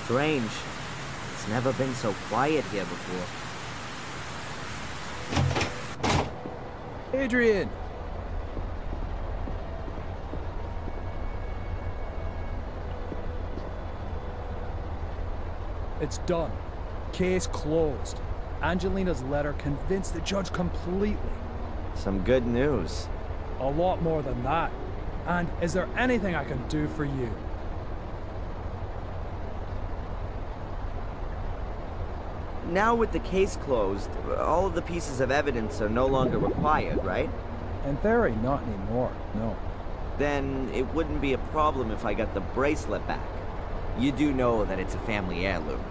Strange. It's never been so quiet here before. Adrian! It's done. Case closed. Angelina's letter convinced the judge completely. Some good news. A lot more than that. And is there anything I can do for you? Now with the case closed, all of the pieces of evidence are no longer required, right? In theory, not anymore, no. Then it wouldn't be a problem if I got the bracelet back. You do know that it's a family heirloom.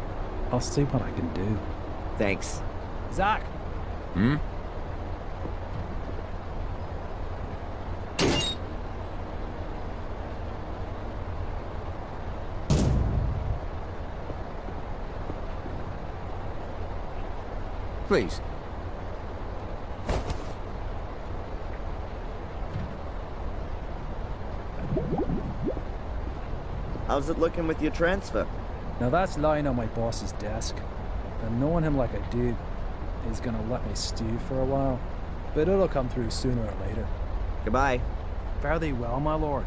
I'll see what I can do. Thanks. Zach! Hmm? Please. How's it looking with your transfer? Now that's lying on my boss's desk. And knowing him like I do, he's gonna let me stew for a while. But it'll come through sooner or later. Goodbye. Fare thee well, my lord.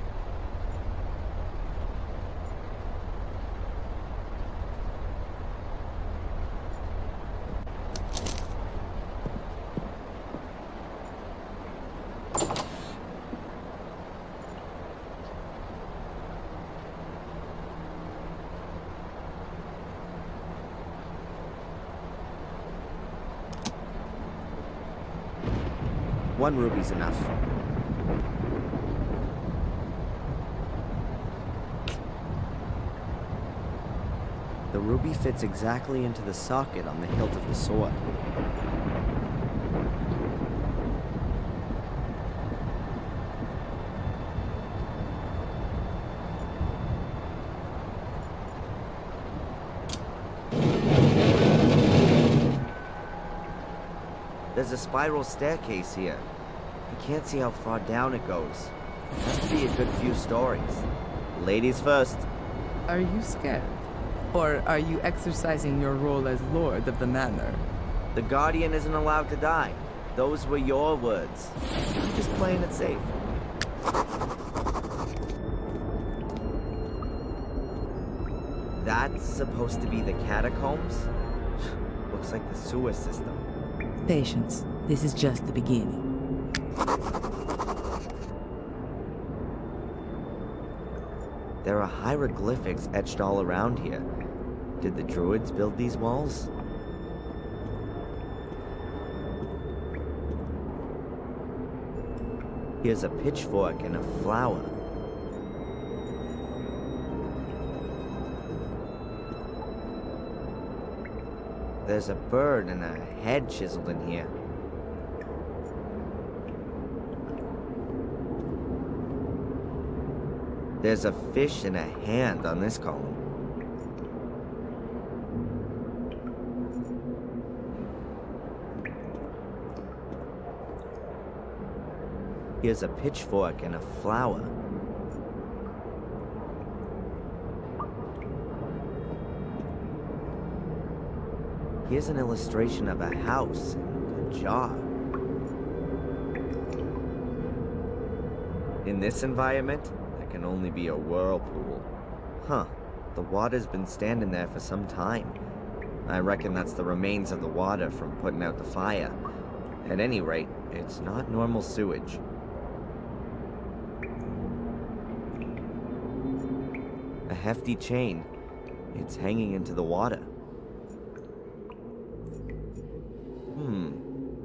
One ruby's enough. The ruby fits exactly into the socket on the hilt of the sword. There's a spiral staircase here. I can't see how far down it goes. It has to be a good few stories. Ladies first. Are you scared? Or are you exercising your role as Lord of the Manor? The Guardian isn't allowed to die. Those were your words. I'm just playing it safe. That's supposed to be the catacombs? Looks like the sewer system. Patience. This is just the beginning. There are hieroglyphics etched all around here. Did the Druids build these walls? Here's a pitchfork and a flower. There's a bird and a head chiseled in here. There's a fish and a hand on this column. Here's a pitchfork and a flower. Here's an illustration of a house and a jar. In this environment, there can only be a whirlpool. Huh, the water's been standing there for some time. I reckon that's the remains of the water from putting out the fire. At any rate, it's not normal sewage. A hefty chain. It's hanging into the water.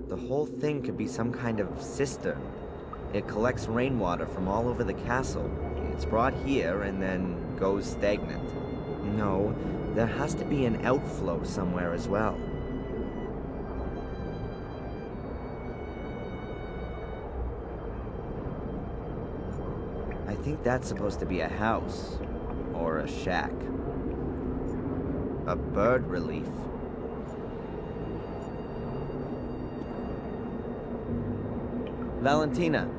The whole thing could be some kind of cistern. It collects rainwater from all over the castle. It's brought here and then goes stagnant. No, there has to be an outflow somewhere as well. I think that's supposed to be a house. Or a shack. A bird relief. Valentina.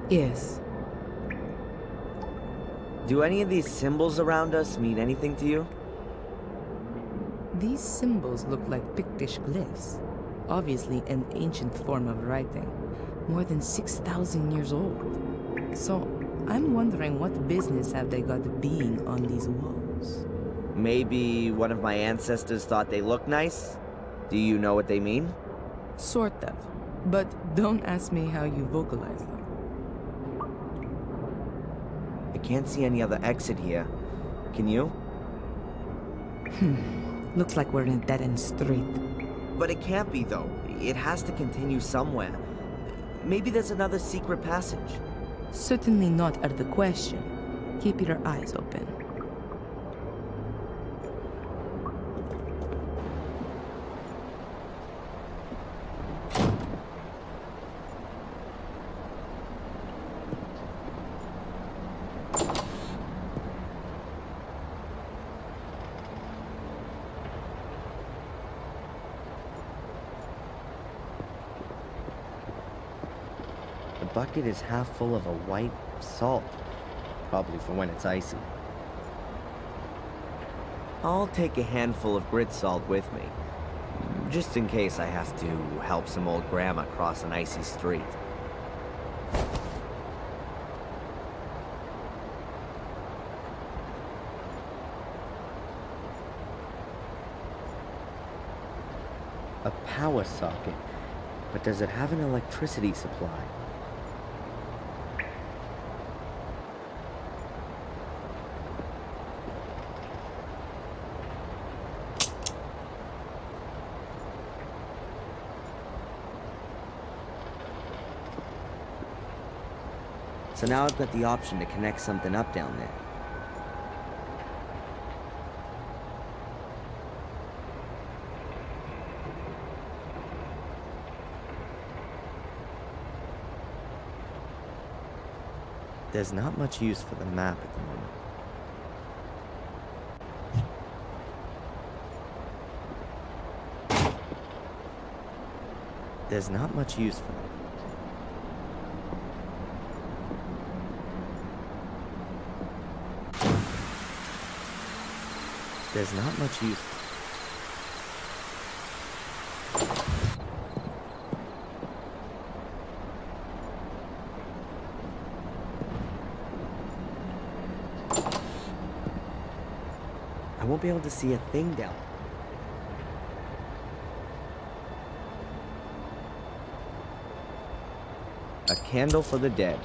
Yes. Do any of these symbols around us mean anything to you? These symbols look like Pictish glyphs. Obviously an ancient form of writing, more than 6,000 years old. So, I'm wondering what business have they got being on these walls? Maybe one of my ancestors thought they looked nice? Do you know what they mean? Sort of. But don't ask me how you vocalize them. I can't see any other exit here. Can you? Looks like we're in a dead-end street. But it can't be, though. It has to continue somewhere. Maybe there's another secret passage. Certainly not out of the question. Keep your eyes open. The bucket is half full of a white salt, probably for when it's icy. I'll take a handful of grit salt with me, just in case I have to help some old grandma cross an icy street. A power socket, but does it have an electricity supply? So now I've got the option to connect something up down there. There's not much use for the map at the moment. There's not much use for them. There's not much use. I won't be able to see a thing down. A candle for the dead.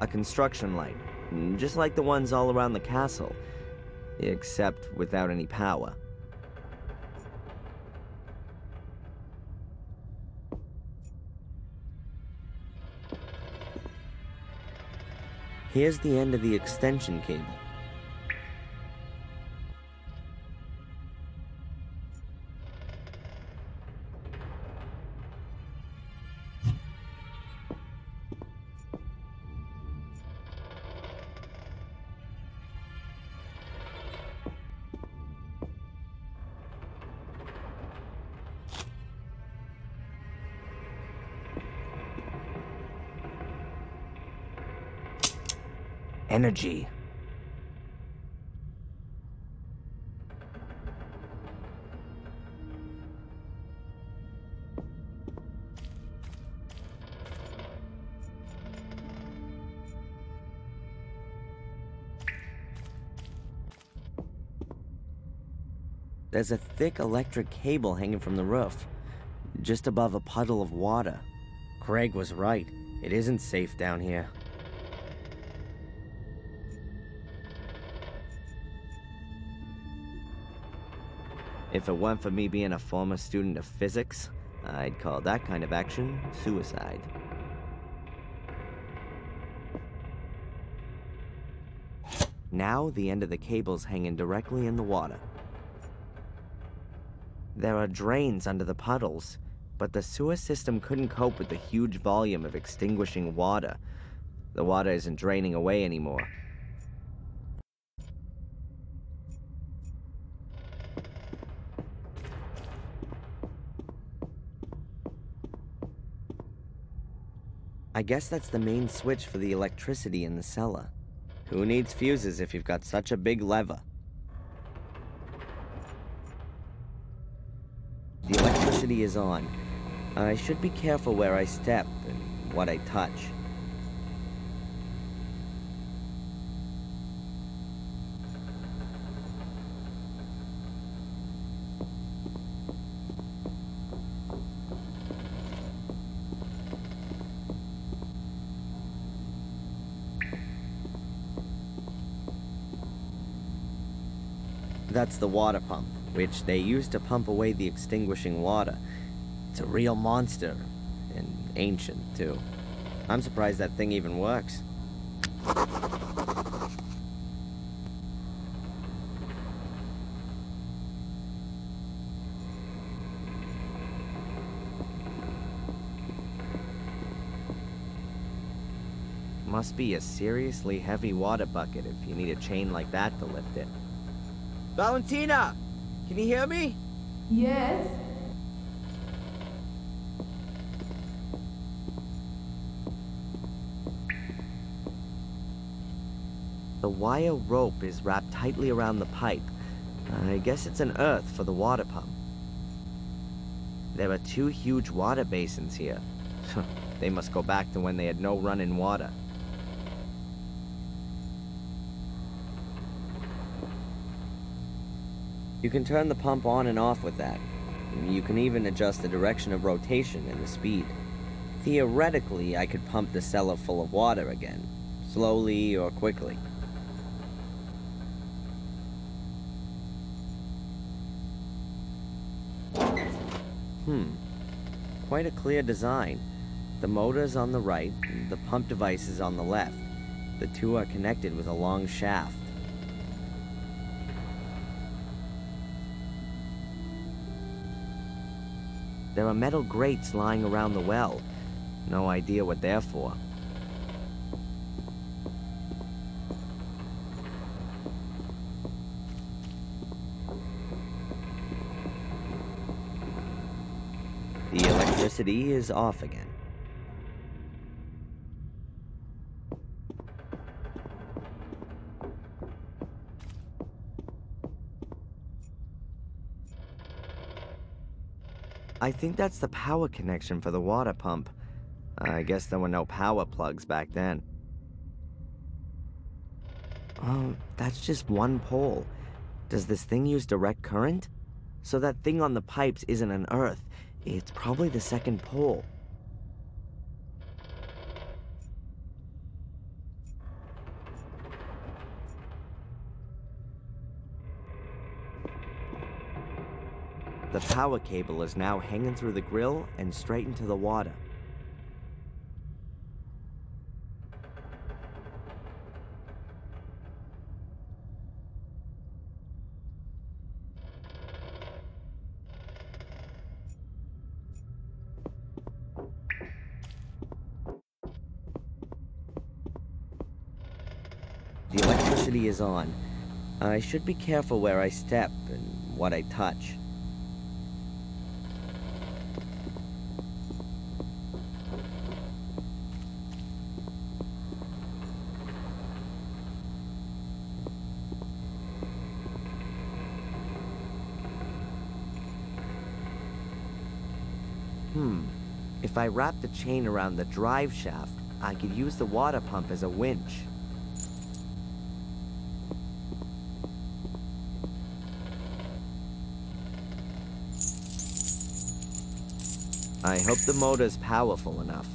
A construction light, just like the ones all around the castle, except without any power. Here's the end of the extension cable. Energy. There's a thick electric cable hanging from the roof, just above a puddle of water. Craig was right. It isn't safe down here. If it weren't for me being a former student of physics, I'd call that kind of action suicide. Now, the end of the cable's hanging directly in the water. There are drains under the puddles, but the sewer system couldn't cope with the huge volume of extinguishing water. The water isn't draining away anymore. I guess that's the main switch for the electricity in the cellar. Who needs fuses if you've got such a big lever? The electricity is on. I should be careful where I step and what I touch. That's the water pump, which they use to pump away the extinguishing water. It's a real monster, and ancient, too. I'm surprised that thing even works. Must be a seriously heavy water bucket if you need a chain like that to lift it. Valentina! Can you hear me? Yes. The wire rope is wrapped tightly around the pipe. I guess it's an earth for the water pump. There are 2 huge water basins here. They must go back to when they had no running water. You can turn the pump on and off with that. You can even adjust the direction of rotation and the speed. Theoretically, I could pump the cellar full of water again, slowly or quickly. Quite a clear design. The motor is on the right, the pump device is on the left. The 2 are connected with a long shaft. There are metal grates lying around the well. No idea what they're for. The electricity is off again. I think that's the power connection for the water pump. I guess there were no power plugs back then. Oh, that's just one pole. Does this thing use direct current? So that thing on the pipes isn't an earth. It's probably the second pole. The power cable is now hanging through the grill and straight into the water. The electricity is on. I should be careful where I step and what I touch. If I wrap the chain around the drive shaft, I could use the water pump as a winch. I hope the motor's powerful enough.